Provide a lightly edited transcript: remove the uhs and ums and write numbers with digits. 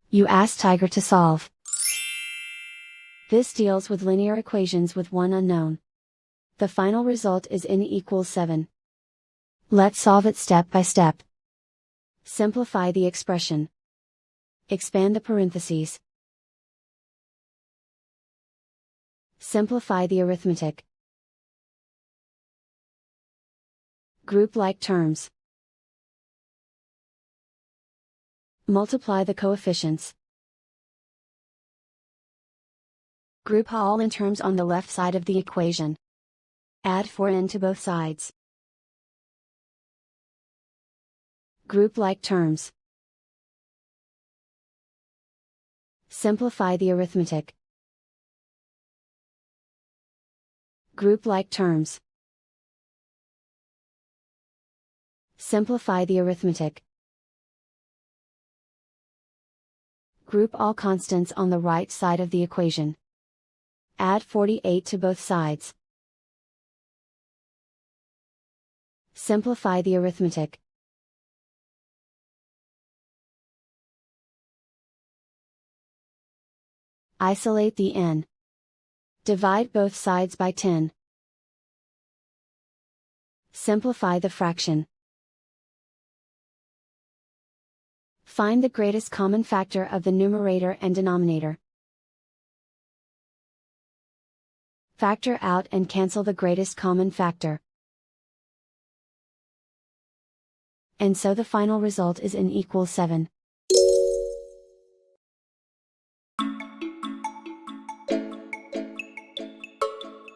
You ask Tiger to solve. This deals with linear equations with one unknown. The final result is n equals 7. Let's solve it step by step. Simplify the expression. Expand the parentheses. Simplify the arithmetic. Group like terms. Multiply the coefficients. Group all in terms on the left side of the equation. Add 4n to both sides. Group like terms. Simplify the arithmetic. Group like terms. Simplify the arithmetic. Group all constants on the right side of the equation. Add 48 to both sides. Simplify the arithmetic. Isolate the n. Divide both sides by 10. Simplify the fraction. Find the greatest common factor of the numerator and denominator. Factor out and cancel the greatest common factor. And so the final result is n equals 7.